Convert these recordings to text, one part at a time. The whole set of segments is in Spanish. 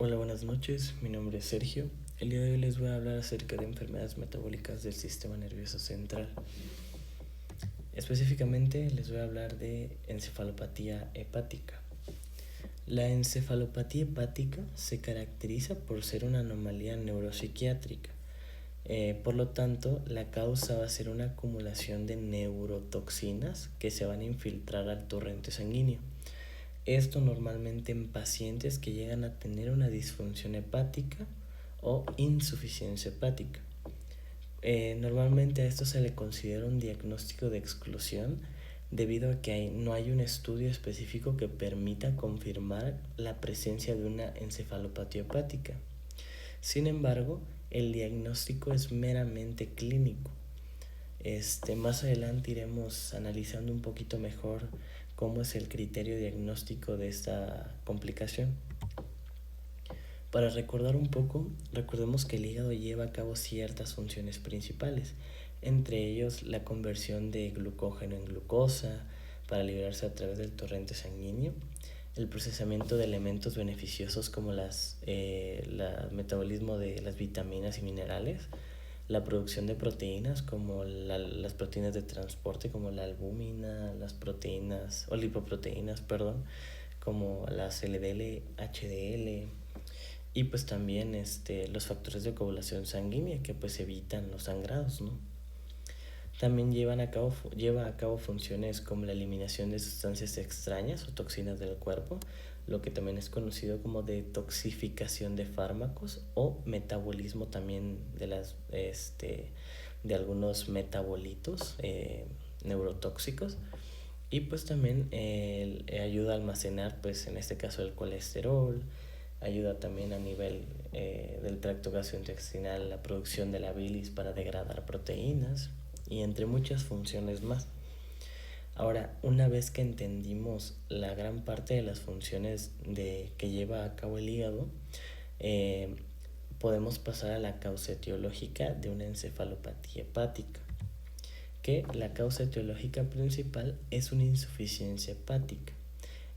Hola, buenas noches. Mi nombre es Sergio. El día de hoy les voy a hablar acerca de enfermedades metabólicas del sistema nervioso central. Específicamente les voy a hablar de encefalopatía hepática. La encefalopatía hepática se caracteriza por ser una anomalía neuropsiquiátrica. Por lo tanto, la causa va a ser una acumulación de neurotoxinas que se van a infiltrar al torrente sanguíneo. Esto normalmente en pacientes que llegan a tener una disfunción hepática o insuficiencia hepática. Normalmente a esto se le considera un diagnóstico de exclusión debido a que no hay un estudio específico que permita confirmar la presencia de una encefalopatía hepática. Sin embargo, el diagnóstico es meramente clínico. Más adelante iremos analizando un poquito mejor cómo es el criterio diagnóstico de esta complicación. Para recordar un poco, recordemos que el hígado lleva a cabo ciertas funciones principales, entre ellos la conversión de glucógeno en glucosa para liberarse a través del torrente sanguíneo, el procesamiento de elementos beneficiosos como el metabolismo de las vitaminas y minerales, la producción de proteínas como las proteínas de transporte como la albúmina, las proteínas o lipoproteínas, como las LDL, HDL, y pues también los factores de coagulación sanguínea que pues evitan los sangrados, ¿no? También lleva a cabo funciones como la eliminación de sustancias extrañas o toxinas del cuerpo, lo que también es conocido como detoxificación de fármacos o metabolismo también de algunos metabolitos neurotóxicos. Y pues también ayuda a almacenar, pues en este caso el colesterol, ayuda también a nivel del tracto gastrointestinal la producción de la bilis para degradar proteínas y entre muchas funciones más. Ahora, una vez que entendimos la gran parte de las funciones que lleva a cabo el hígado, podemos pasar a la causa etiológica de una encefalopatía hepática, que la causa etiológica principal es una insuficiencia hepática.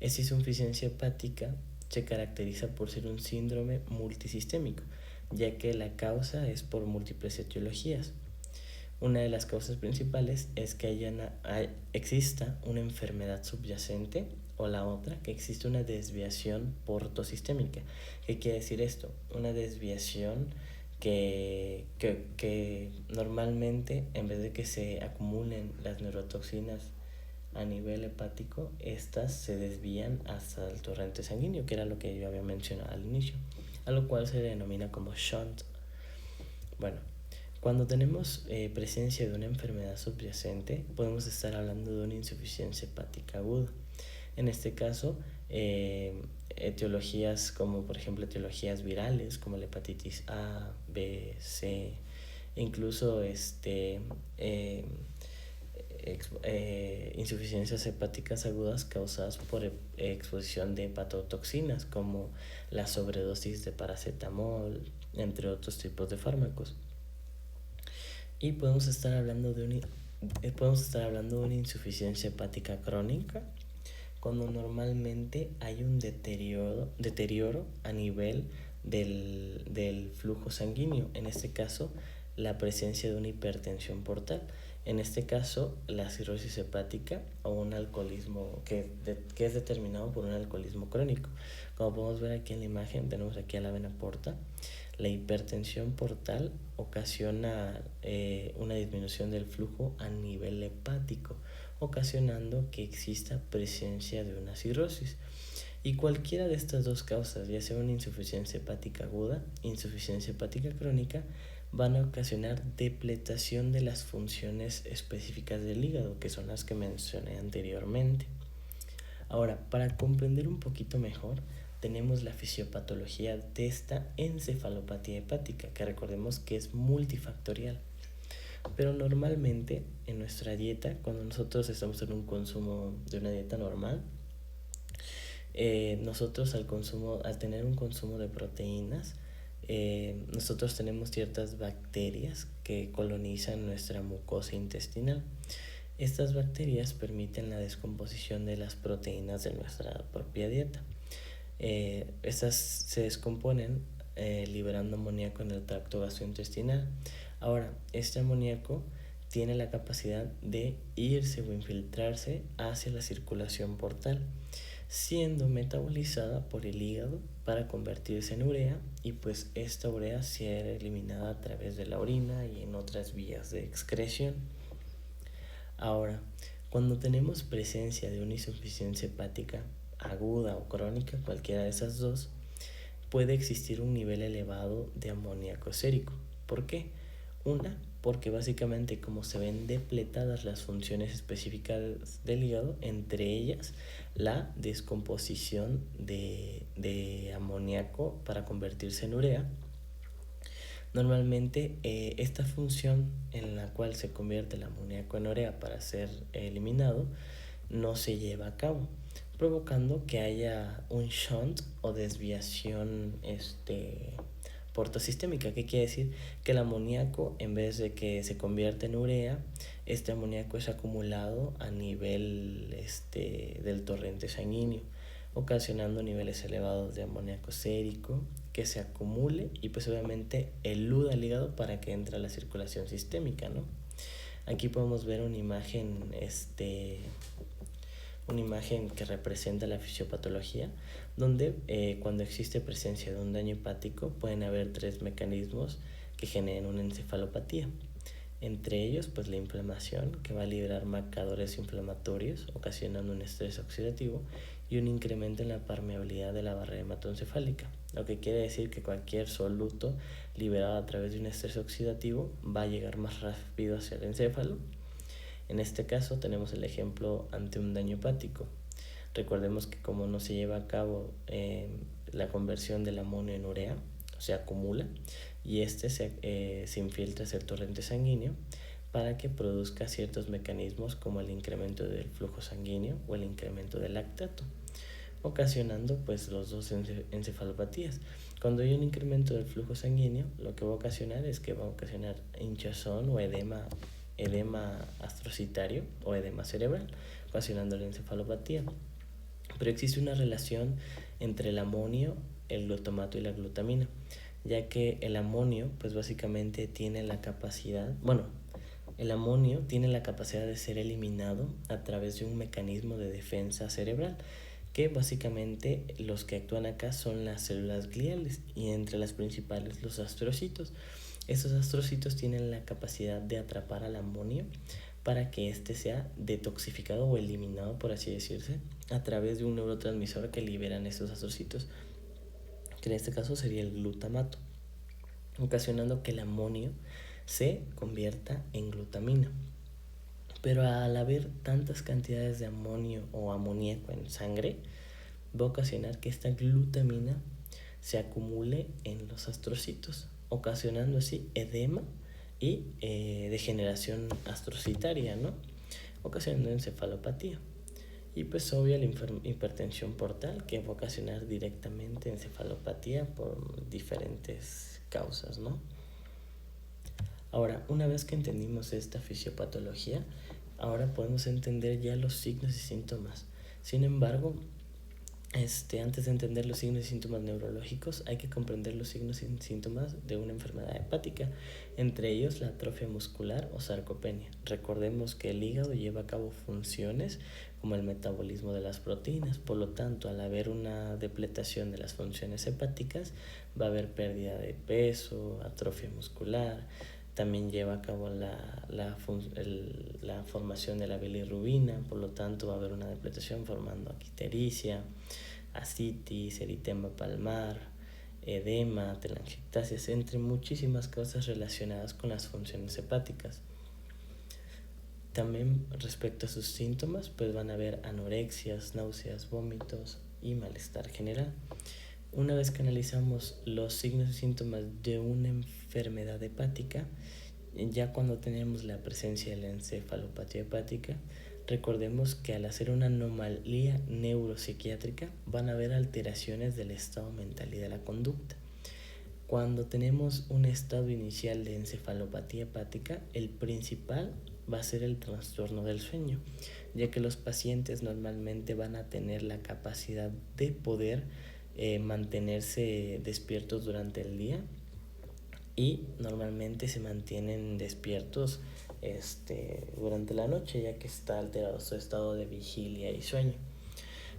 Esta insuficiencia hepática se caracteriza por ser un síndrome multisistémico, ya que la causa es por múltiples etiologías. Una de las causas principales es que exista una enfermedad subyacente, o la otra, que existe una desviación portosistémica. ¿Qué quiere decir esto? Una desviación que normalmente, en vez de que se acumulen las neurotoxinas a nivel hepático, estas se desvían hasta el torrente sanguíneo, que era lo que yo había mencionado al inicio, a lo cual se denomina como shunt. Bueno, cuando tenemos presencia de una enfermedad subyacente, podemos estar hablando de una insuficiencia hepática aguda. En este caso, etiologías como por ejemplo etiologías virales como la hepatitis A, B, C, incluso insuficiencias hepáticas agudas causadas por exposición de hepatotoxinas como la sobredosis de paracetamol, entre otros tipos de fármacos. Y podemos estar hablando de una insuficiencia hepática crónica cuando normalmente hay un deterioro a nivel del flujo sanguíneo. En este caso, la presencia de una hipertensión portal. En este caso, la cirrosis hepática o un alcoholismo que es determinado por un alcoholismo crónico. Como podemos ver aquí en la imagen, tenemos aquí a la vena porta. La hipertensión portal ocasiona una disminución del flujo a nivel hepático, ocasionando que exista presencia de una cirrosis. Y cualquiera de estas dos causas, ya sea una insuficiencia hepática aguda, insuficiencia hepática crónica, van a ocasionar depletación de las funciones específicas del hígado, que son las que mencioné anteriormente. Ahora, para comprender un poquito mejor, tenemos la fisiopatología de esta encefalopatía hepática, que recordemos que es multifactorial. Pero normalmente en nuestra dieta, cuando nosotros estamos en un consumo de una dieta normal, nosotros al tener un consumo de proteínas, nosotros tenemos ciertas bacterias que colonizan nuestra mucosa intestinal. Estas bacterias permiten la descomposición de las proteínas de nuestra propia dieta. Estas se descomponen liberando amoníaco en el tracto gastrointestinal. Ahora, este amoníaco tiene la capacidad de irse o infiltrarse hacia la circulación portal, siendo metabolizada por el hígado para convertirse en urea, y pues esta urea será eliminada a través de la orina y en otras vías de excreción. Ahora, cuando tenemos presencia de una insuficiencia hepática aguda o crónica, cualquiera de esas dos, puede existir un nivel elevado de amoníaco sérico. ¿Por qué? Una, porque básicamente como se ven depletadas las funciones específicas del hígado, entre ellas la descomposición de amoníaco para convertirse en urea. Normalmente esta función en la cual se convierte el amoníaco en urea para ser eliminado no se lleva a cabo, provocando que haya un shunt o desviación portosistémica. ¿Qué quiere decir? Que el amoníaco, en vez de que se convierta en urea, este amoníaco es acumulado a nivel del torrente sanguíneo, ocasionando niveles elevados de amoníaco sérico que se acumule y pues obviamente eluda el hígado para que entre a la circulación sistémica, ¿no? Aquí podemos ver una imagen que representa la fisiopatología, donde cuando existe presencia de un daño hepático pueden haber tres mecanismos que generen una encefalopatía. Entre ellos, pues la inflamación, que va a liberar marcadores inflamatorios, ocasionando un estrés oxidativo y un incremento en la permeabilidad de la barrera hematoencefálica, lo que quiere decir que cualquier soluto liberado a través de un estrés oxidativo va a llegar más rápido hacia el encéfalo. En este caso tenemos el ejemplo ante un daño hepático. Recordemos que como no se lleva a cabo la conversión del amonio en urea, se acumula y se infiltra hacia el torrente sanguíneo para que produzca ciertos mecanismos como el incremento del flujo sanguíneo o el incremento del lactato, ocasionando pues los dos encefalopatías. Cuando hay un incremento del flujo sanguíneo, lo que va a ocasionar es que va a ocasionar hinchazón o edema astrocitario o edema cerebral, ocasionando la encefalopatía. Pero existe una relación entre el amonio, el glutamato y la glutamina, ya que el amonio pues básicamente tiene la capacidad, el amonio tiene la capacidad de ser eliminado a través de un mecanismo de defensa cerebral, que básicamente los que actúan acá son las células gliales y entre las principales los astrocitos. Estos astrocitos tienen la capacidad de atrapar al amonio para que éste sea detoxificado o eliminado, por así decirse, a través de un neurotransmisor que liberan estos astrocitos, que en este caso sería el glutamato, ocasionando que el amonio se convierta en glutamina. Pero al haber tantas cantidades de amonio o amoníaco en sangre, va a ocasionar que esta glutamina se acumule en los astrocitos, ocasionando así edema y degeneración astrocitaria, ¿no? Ocasionando encefalopatía. Y pues obvio la hipertensión portal, que va a ocasionar directamente encefalopatía por diferentes causas, ¿no? Ahora, una vez que entendimos esta fisiopatología, ahora podemos entender ya los signos y síntomas. Sin embargo, antes de entender los signos y síntomas neurológicos, hay que comprender los signos y síntomas de una enfermedad hepática, entre ellos la atrofia muscular o sarcopenia. Recordemos que el hígado lleva a cabo funciones como el metabolismo de las proteínas, por lo tanto, al haber una depletación de las funciones hepáticas, va a haber pérdida de peso, atrofia muscular. También lleva a cabo la formación de la bilirrubina, por lo tanto va a haber una depletación formando aquictericia, ascitis, eritema palmar, edema, telangiectasias, entre muchísimas cosas relacionadas con las funciones hepáticas. También respecto a sus síntomas, pues van a haber anorexias, náuseas, vómitos y malestar general. Una vez que analizamos los signos y síntomas de una enfermedad hepática, ya cuando tenemos la presencia de la encefalopatía hepática, recordemos que al hacer una anomalía neuropsiquiátrica van a haber alteraciones del estado mental y de la conducta. Cuando tenemos un estado inicial de encefalopatía hepática, el principal va a ser el trastorno del sueño, ya que los pacientes normalmente van a tener la capacidad de poder mantenerse despiertos durante el día y normalmente se mantienen despiertos durante la noche, ya que está alterado su estado de vigilia y sueño.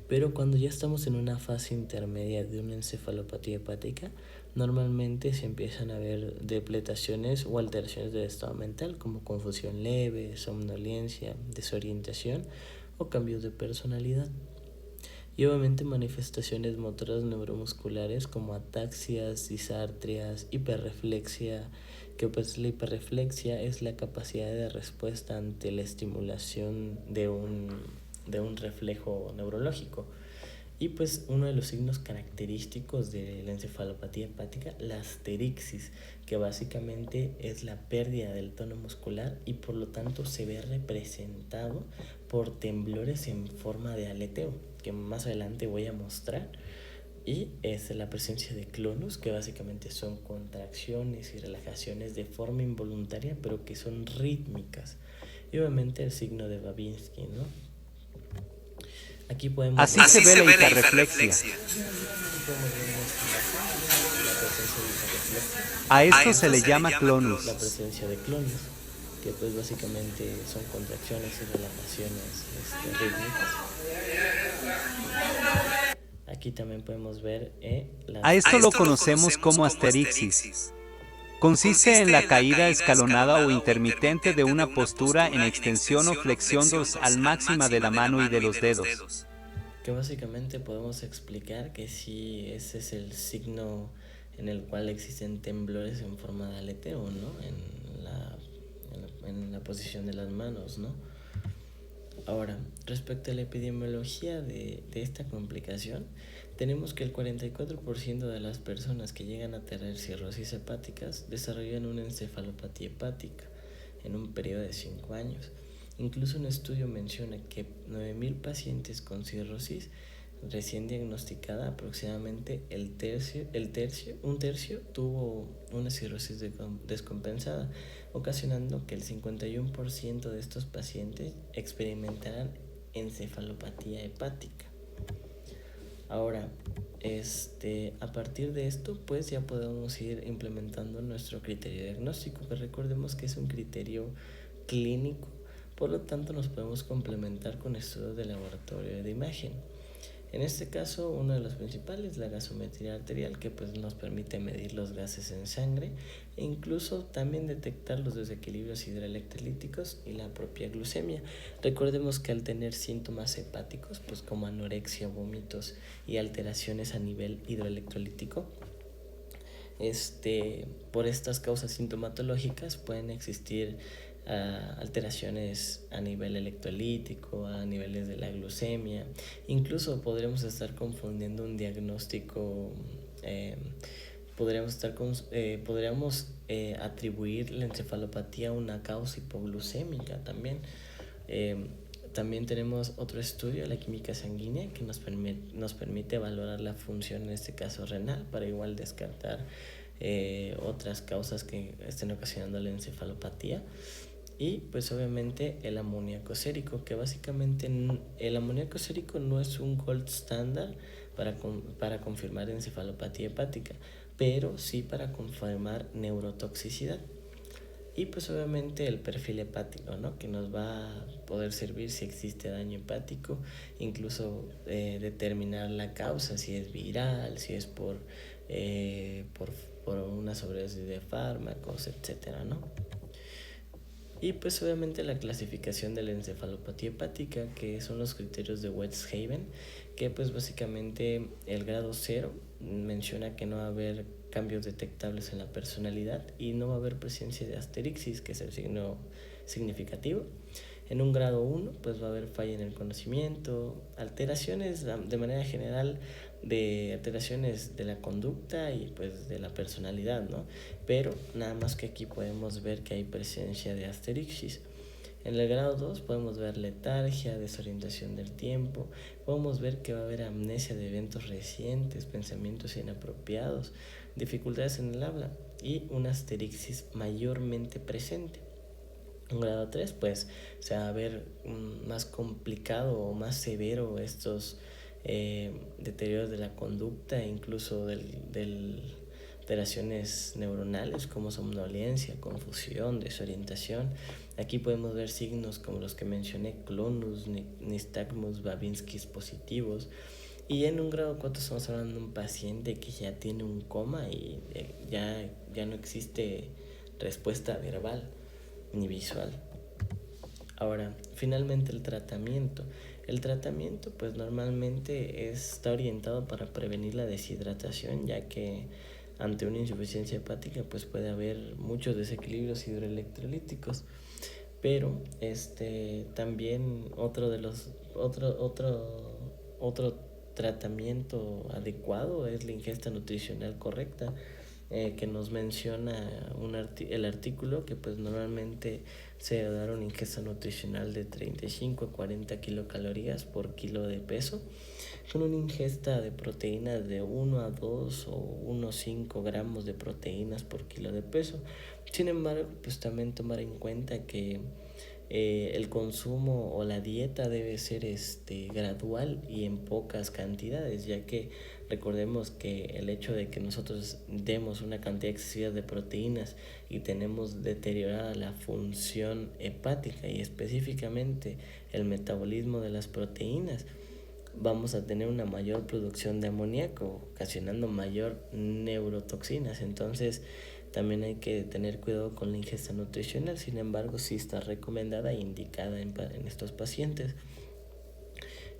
Pero cuando ya estamos en una fase intermedia de una encefalopatía hepática, normalmente se empiezan a ver depletaciones o alteraciones del estado mental, como confusión leve, somnolencia, desorientación o cambios de personalidad. Y obviamente manifestaciones motoras neuromusculares como ataxias, disartrias, hiperreflexia, que pues la hiperreflexia es la capacidad de respuesta ante la estimulación de un reflejo neurológico. Y pues uno de los signos característicos de la encefalopatía hepática, la asterixis, que básicamente es la pérdida del tono muscular y por lo tanto se ve representado por temblores en forma de aleteo, que más adelante voy a mostrar. Y es la presencia de clonus, que básicamente son contracciones y relajaciones de forma involuntaria, pero que son rítmicas. Y obviamente el signo de Babinski, ¿no? Aquí podemos Así se ve la hiperreflexia. A esto se le llama clonus. La presencia de clonus, que pues básicamente son contracciones y relajaciones rítmicas. Aquí también podemos ver A esto lo conocemos como asterixis. Consiste en la caída escalonada o intermitente de una postura en extensión o flexión dorsal máxima de la mano y de los dedos. Que básicamente podemos explicar que sí, ese es el signo en el cual existen temblores en forma de aleteo, ¿no? En la posición de las manos, ¿no? Ahora, respecto a la epidemiología de esta complicación, tenemos que el 44% de las personas que llegan a tener cirrosis hepáticas desarrollan una encefalopatía hepática en un periodo de 5 años. Incluso un estudio menciona que 9.000 pacientes con cirrosis recién diagnosticada, aproximadamente un tercio tuvo una cirrosis descompensada, ocasionando que el 51% de estos pacientes experimentaran encefalopatía hepática. Ahora, a partir de esto, pues ya podemos ir implementando nuestro criterio diagnóstico, que recordemos que es un criterio clínico, por lo tanto nos podemos complementar con estudios de laboratorio de imagen. En este caso, uno de los principales, la gasometría arterial, que pues nos permite medir los gases en sangre e incluso también detectar los desequilibrios hidroelectrolíticos y la propia glucemia. Recordemos que al tener síntomas hepáticos, pues como anorexia, vómitos y alteraciones a nivel hidroelectrolítico, por estas causas sintomatológicas pueden existir alteraciones a nivel electrolítico, a niveles de la glucemia. Incluso podremos estar confundiendo un diagnóstico, podríamos atribuir la encefalopatía a una causa hipoglucémica también. También tenemos otro estudio, la química sanguínea, que nos permite valorar la función, en este caso renal, para igual descartar otras causas que estén ocasionando la encefalopatía. Y pues obviamente el amoníaco sérico, que básicamente el amoníaco sérico no es un gold standard para confirmar encefalopatía hepática, pero sí para confirmar neurotoxicidad. Y pues obviamente el perfil hepático, ¿no? Que nos va a poder servir si existe daño hepático, incluso determinar la causa, si es viral, si es por una sobredosis de fármacos, etcétera, ¿no? Y pues obviamente la clasificación de la encefalopatía hepática, que son los criterios de Westhaven, que pues básicamente el grado 0 menciona que no va a haber cambios detectables en la personalidad y no va a haber presencia de asterixis, que es el signo significativo. En un grado 1 pues va a haber falla en el conocimiento, alteraciones de manera general, de alteraciones de la conducta y pues de la personalidad, ¿no? Pero nada más que aquí podemos ver que hay presencia de asterixis. En el grado 2 podemos ver letargia, desorientación del tiempo, podemos ver que va a haber amnesia de eventos recientes, pensamientos inapropiados, dificultades en el habla y una asterixis mayormente presente. En grado 3 pues se va a ver más complicado o más severo deterioro de la conducta, incluso alteraciones neuronales como somnolencia, confusión, desorientación. Aquí podemos ver signos como los que mencioné, clonus, nystagmus, Babinskis positivos. Y en un grado 4 estamos hablando de un paciente que ya tiene un coma y ya no existe respuesta verbal ni visual. Ahora, finalmente el tratamiento. El tratamiento pues normalmente está orientado para prevenir la deshidratación, ya que ante una insuficiencia hepática pues puede haber muchos desequilibrios hidroelectrolíticos. Pero también otro tratamiento adecuado es la ingesta nutricional correcta, que nos menciona el artículo, que pues normalmente se debe dar una ingesta nutricional de 35 a 40 kilocalorías por kilo de peso, con una ingesta de proteínas de 1 a 2 o 1 a 5 gramos de proteínas por kilo de peso. Sin embargo, pues también tomar en cuenta que el consumo o la dieta debe ser gradual y en pocas cantidades, ya que recordemos que el hecho de que nosotros demos una cantidad excesiva de proteínas y tenemos deteriorada la función hepática y específicamente el metabolismo de las proteínas, vamos a tener una mayor producción de amoníaco, ocasionando mayor neurotoxinas. Entonces también hay que tener cuidado con la ingesta nutricional. Sin embargo, sí está recomendada e indicada en estos pacientes.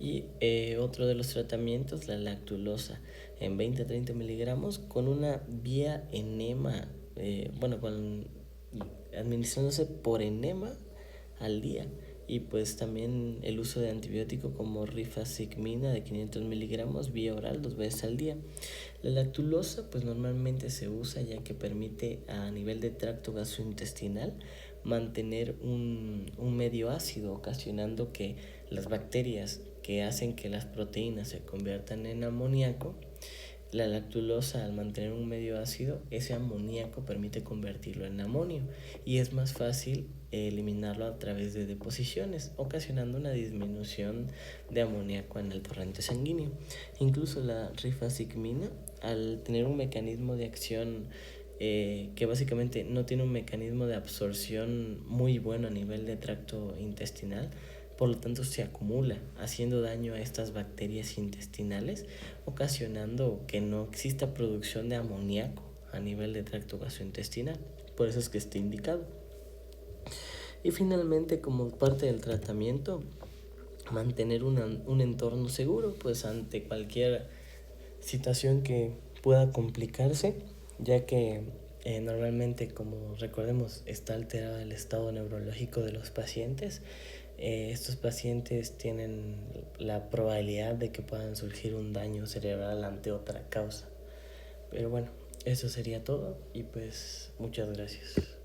Y otro de los tratamientos, la lactulosa en 20 a 30 miligramos con una vía enema, administrándose por enema al día. Y pues también el uso de antibiótico como rifacimina de 500 miligramos vía oral 2 veces al día. La lactulosa pues normalmente se usa ya que permite a nivel de tracto gastrointestinal mantener un medio ácido, ocasionando que las bacterias que hacen que las proteínas se conviertan en amoníaco, la lactulosa al mantener un medio ácido, ese amoníaco permite convertirlo en amonio y es más fácil eliminarlo a través de deposiciones, ocasionando una disminución de amoníaco en el torrente sanguíneo. Incluso la rifacimina, al tener un mecanismo de acción que básicamente no tiene un mecanismo de absorción muy bueno a nivel de tracto intestinal, por lo tanto se acumula, haciendo daño a estas bacterias intestinales, ocasionando que no exista producción de amoníaco a nivel de tracto gastrointestinal. Por eso es que está indicado. Y finalmente, como parte del tratamiento, mantener un entorno seguro, pues ante cualquier situación que pueda complicarse, ya que normalmente, como recordemos, está alterado el estado neurológico de los pacientes. Estos pacientes tienen la probabilidad de que puedan surgir un daño cerebral ante otra causa. Pero bueno, eso sería todo y pues muchas gracias.